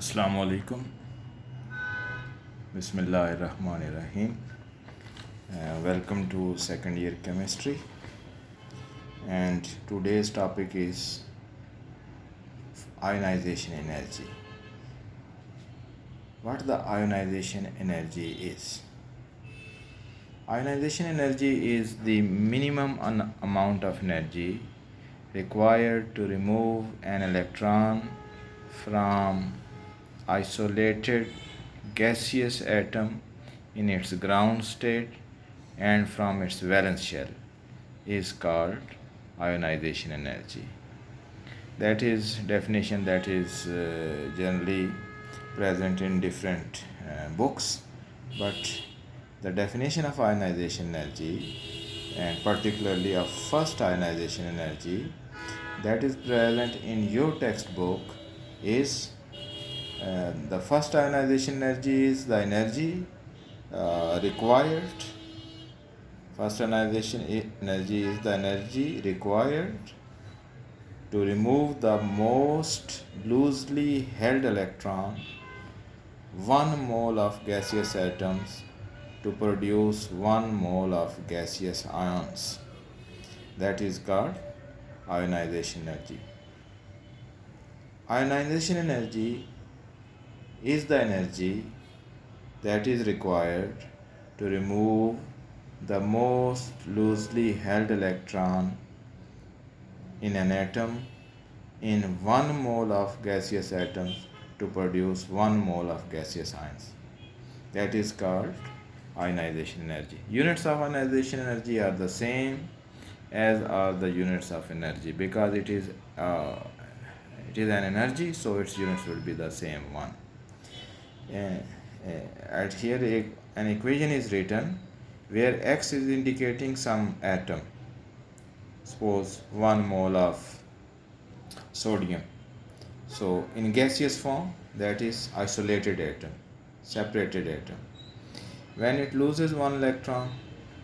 Assalamu alaikum. Bismillahirrahmanirrahim. Welcome to second year chemistry, and today's topic is ionization energy. What the ionization energy is? Ionization energy is the minimum amount of energy required to remove an electron from isolated gaseous atom in its ground state and from its valence shell is called ionization energy. That is definition that is generally present in different books, but the definition of ionization energy, and particularly of first ionization energy that is present in your textbook, is the first ionization energy is the energy required. First ionization energy is the energy required to remove the most loosely held electron 1 mole of gaseous atoms to produce 1 mole of gaseous ions. That is called ionization energy. Ionization energy is the energy that is required to remove the most loosely held electron in an atom in 1 mole of gaseous atoms to produce 1 mole of gaseous ions. That is called ionization energy. Units of ionization energy are the same as are the units of energy because it is an energy, so its units will be the same one. At here an equation is written where X is indicating some atom, suppose 1 mole of sodium. So in gaseous form, that is isolated atom, separated atom. When it loses 1 electron,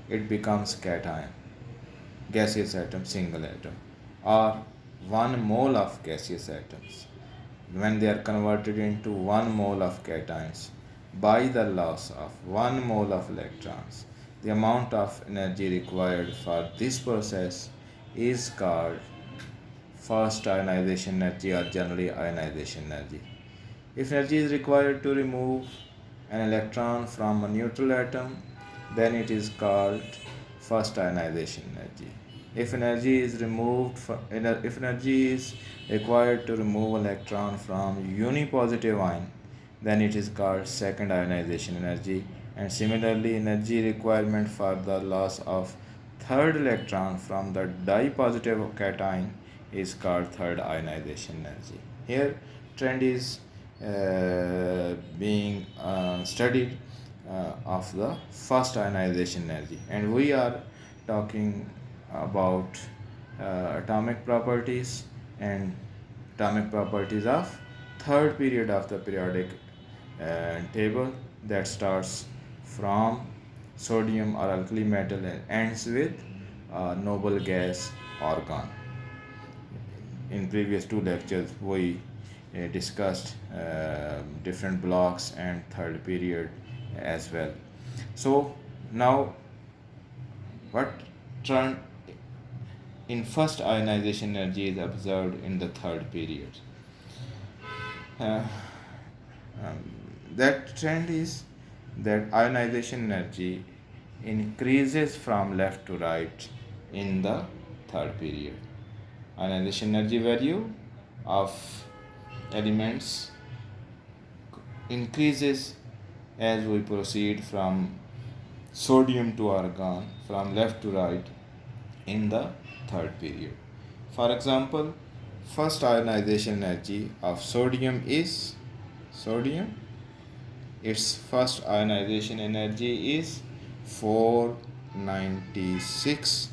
it becomes cation, gaseous atom, single atom, or 1 mole of gaseous atoms. When they are converted into 1 mole of cations by the loss of 1 mole of electrons, the amount of energy required for this process is called first ionization energy, or generally ionization energy. If energy is required to remove an electron from a neutral atom, then it is called first ionization energy. If energy is required to remove electron from unipositive ion, then it is called second ionization energy. And similarly, energy requirement for the loss of third electron from the dipositive cation is called third ionization energy. Here trend is being studied of the first ionization energy, and we are talking about atomic properties and atomic properties of third period of the periodic table that starts from sodium or alkali metal and ends with noble gas argon. In previous two lectures we discussed different blocks and third period as well. So now, what trend in first ionization energy is observed in the third period? Uh, that trend is that ionization energy increases from left to right in the third period. Ionization energy value of elements increases as we proceed from sodium to argon, from left to right in the third period. For example, first ionization energy of sodium is its first ionization energy is 496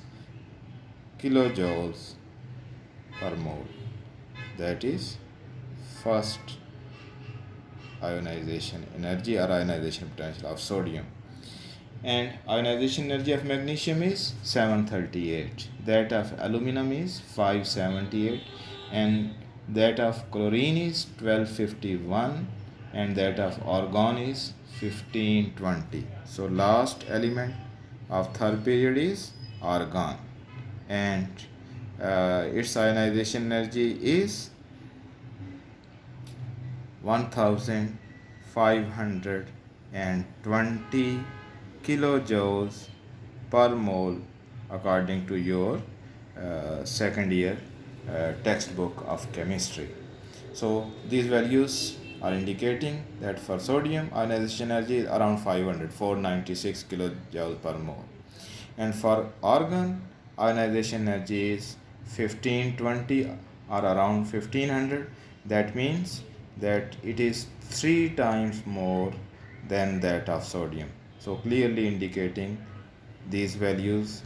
kilojoules per mole. That is first ionization energy or ionization potential of sodium. And ionization energy of magnesium is 738, that of aluminum is 578, and that of chlorine is 1251, and that of argon is 1520. So last element of third period is argon, and its ionization energy is 1520 kilojoules per mole, according to your second year textbook of chemistry. So these values are indicating that for sodium, ionization energy is around 496 kilojoules per mole, and for argon, ionization energy is 1520 or around 1500. That means that it is 3 times more than that of sodium. So clearly indicating, these values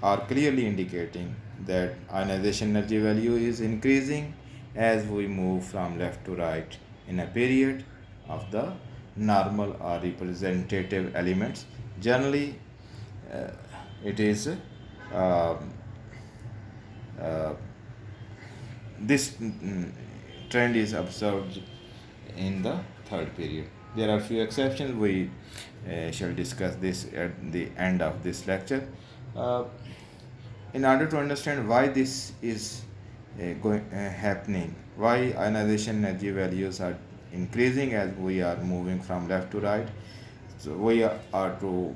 are clearly indicating that ionization energy value is increasing as we move from left to right in a period of the normal or representative elements. Generally, uh, it is uh, this trend is observed in the third period. There are few exceptions. We shall discuss this at the end of this lecture. Uh, in order to understand why this is happening, why ionization energy values are increasing as we are moving from left to right, so we are to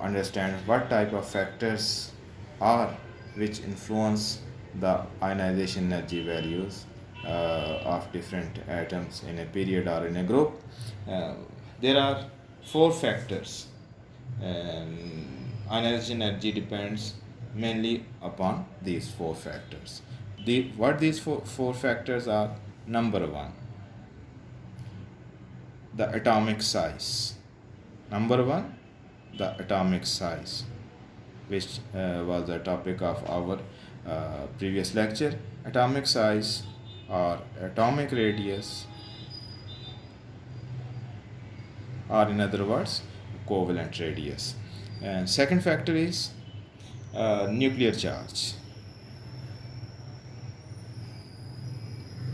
understand what type of factors are which influence the ionization energy values of different atoms in a period or in a group. Uh, there are four factors. Ionization energy depends mainly upon these four factors. What these four factors are: number one, the atomic size. Number one, the atomic size, which was the topic of our previous lecture. Atomic size or atomic radius, or in other words, covalent radius. And second factor is nuclear charge,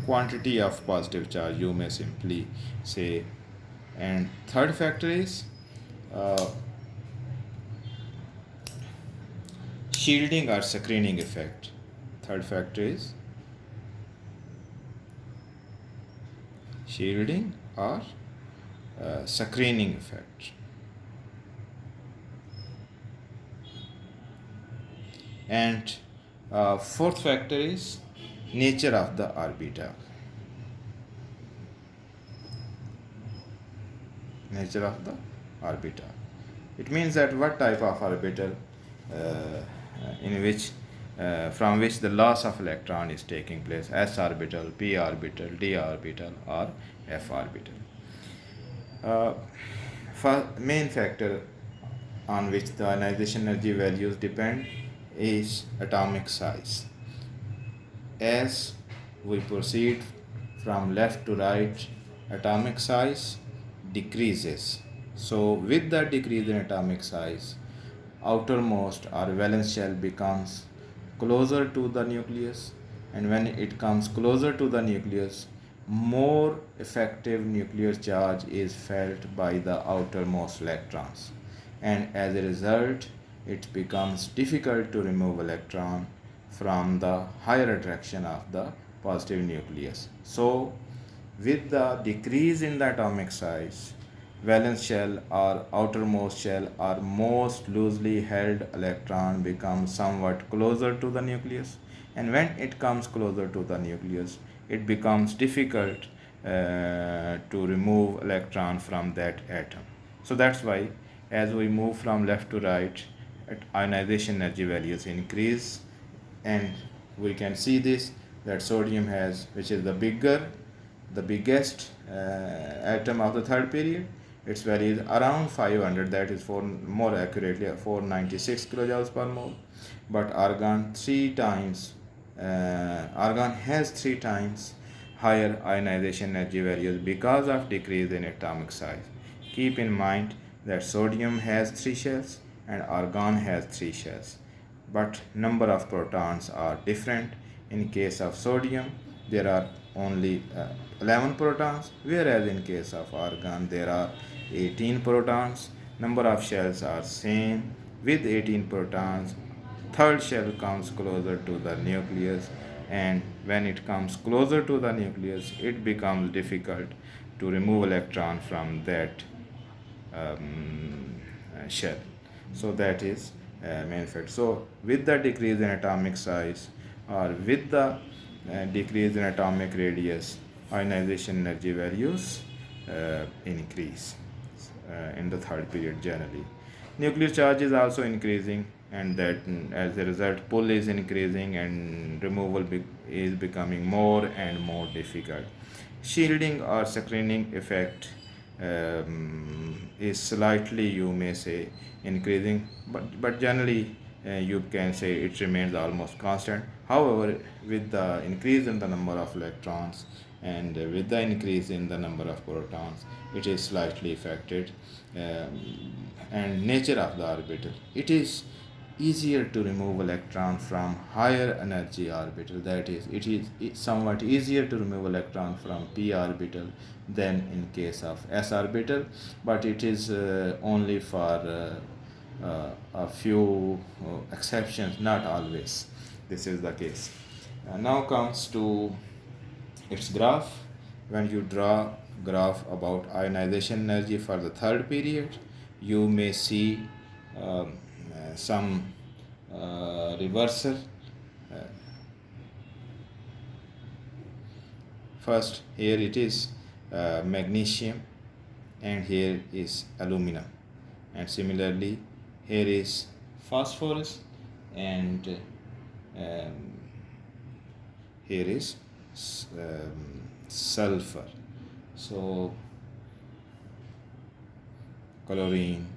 quantity of positive charge, you may simply say. And third factor is uh, shielding or screening effect. Third factor is shielding or screening effect. And fourth factor is nature of the orbital. Nature of the orbital. It means that what type of orbital in which from which the loss of electron is taking place: s orbital, p orbital, d orbital, or f orbital. For main factor on which the ionization energy values depend is atomic size. As we proceed from left to right, atomic size decreases. So with the decrease in atomic size, outermost or valence shell becomes closer to the nucleus, and when it comes closer to the nucleus, more effective nuclear charge is felt by the outermost electrons, and as a result it becomes difficult to remove electron from the higher attraction of the positive nucleus. So with the decrease in the atomic size, valence shell or outermost shell or most loosely held electron becomes somewhat closer to the nucleus, and when it comes closer to the nucleus, it becomes difficult to remove electron from that atom. So that's why as we move from left to right, ionization energy values increase, and we can see this, that sodium has, which is the biggest atom of the third period, its value is around 500, that is for more accurately 496 kilojoules per mole. But argon argon has 3 times higher ionization energy values because of decrease in atomic size. Keep in mind that sodium has 3 shells and argon has 3 shells, but number of protons are different. In case of sodium, there are only 11 protons, whereas in case of argon there are 18 protons. Number of shells are same with 18 protons. Third shell comes closer to the nucleus, and when it comes closer to the nucleus it becomes difficult to remove electron from that shell. So that is main fact. So with the decrease in atomic size or with the decrease in atomic radius, ionization energy values increase in the third period generally. Nuclear charge is also increasing, and that as a result pull is increasing and removal is becoming more and more difficult. Shielding or screening effect is slightly, you may say, increasing, but generally you can say it remains almost constant. However, with the increase in the number of electrons and with the increase in the number of protons, it is slightly affected. And nature of the orbital, it is easier to remove electron from higher energy orbital. That is, it is somewhat easier to remove electron from p orbital than in case of s orbital, but it is only for a few exceptions, not always this is the case. Now comes to its graph. When you draw graph about ionization energy for the third period, you may see some reversal. Uh, First, here it is magnesium, and here is aluminum, and similarly here is phosphorus, and um, here is sulfur. So chlorine,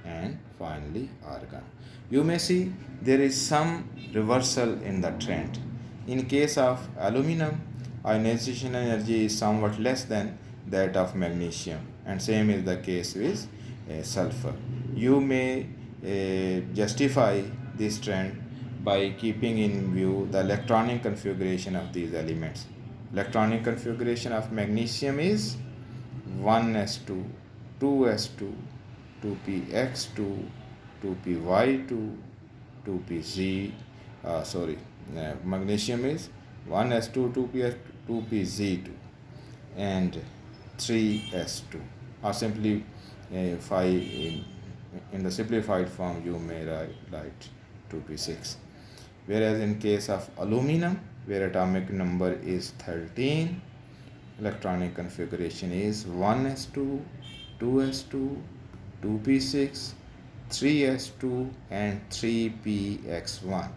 and finally argon. You may see there is some reversal in the trend. In case of aluminum, ionization energy is somewhat less than that of magnesium, and same is the case with sulfur. You may justify this trend by keeping in view the electronic configuration of these elements. Electronic configuration of magnesium is 1s2, 2s2, 2px2, 2py2, 2pz. Magnesium is 1s2, 2p, 2pz2, and 3s2. Or simply, in the simplified form, you may write 2p6. Whereas in case of aluminum, where atomic number is 13, electronic configuration is 1s2, 2s2, 2p6, 3s2, and 3px1.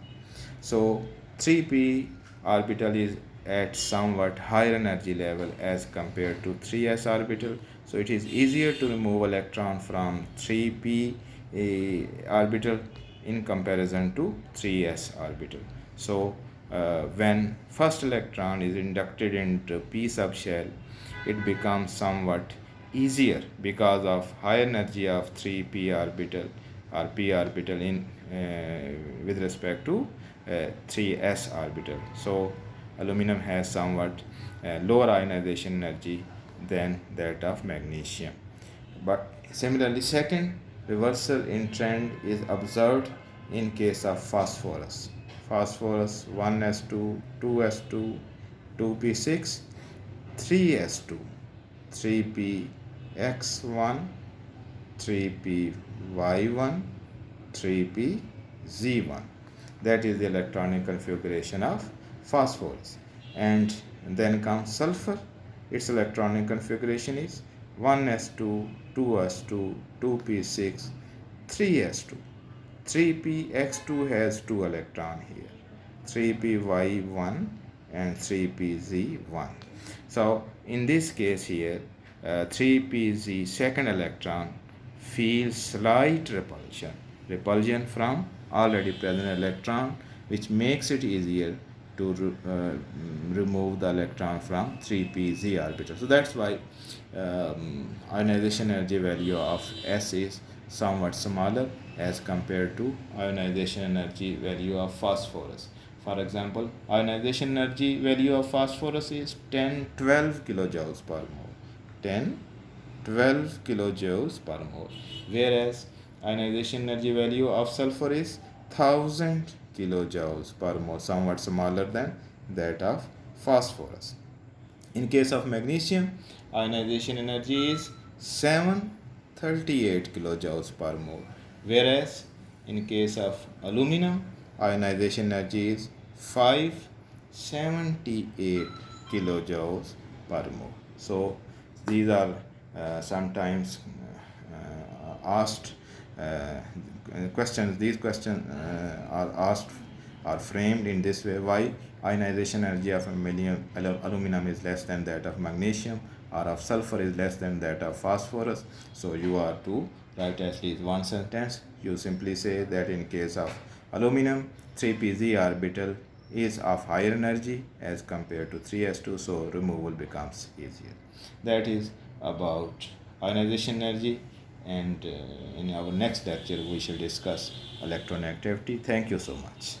So 3p orbital is at somewhat higher energy level as compared to 3s orbital. So it is easier to remove electron from 3p orbital in comparison to 3s orbital. So when first electron is inducted into p subshell, it becomes somewhat easier because of high energy of 3p orbital or p orbital in with respect to 3s orbital. So aluminum has somewhat lower ionization energy than that of magnesium. But similarly, second reversal in trend is observed in case of phosphorus. Phosphorus 1s2, 2s2, 2p6, 3s2, 3px1, 3py1, 3pz1. That is the electronic configuration of phosphorus. And then comes sulfur. Its electronic configuration is 1s2, 2s2, 2p6, 3s2. 3px2 has 2 electron here, 3py1 and 3pz1. So in this case here, 3pz second electron feels slight repulsion from already present electron, which makes it easier to remove the electron from 3pz orbital. So that's why ionization energy value of S is somewhat smaller as compared to ionization energy value of phosphorus. For example, ionization energy value of phosphorus is 10-12 kilojoules per mole. 10-12 kilojoules per mole. Whereas ionization energy value of sulfur is 1000 kilojoules per mole, somewhat smaller than that of phosphorus. In case of magnesium, ionization energy is 738 kilojoules per mole, whereas in case of aluminum, ionization energy is 578 kilojoules per mole. So these are sometimes asked questions. These questions are asked are framed in this way: why ionization energy of aluminum is less than that of magnesium, or of sulfur is less than that of phosphorus. So you are to write at least one sentence. You simply say that in case of aluminum, 3pz orbital is of higher energy as compared to 3s2, so removal becomes easier. That is about ionization energy, and in our next lecture we shall discuss electron activity. Thank you so much.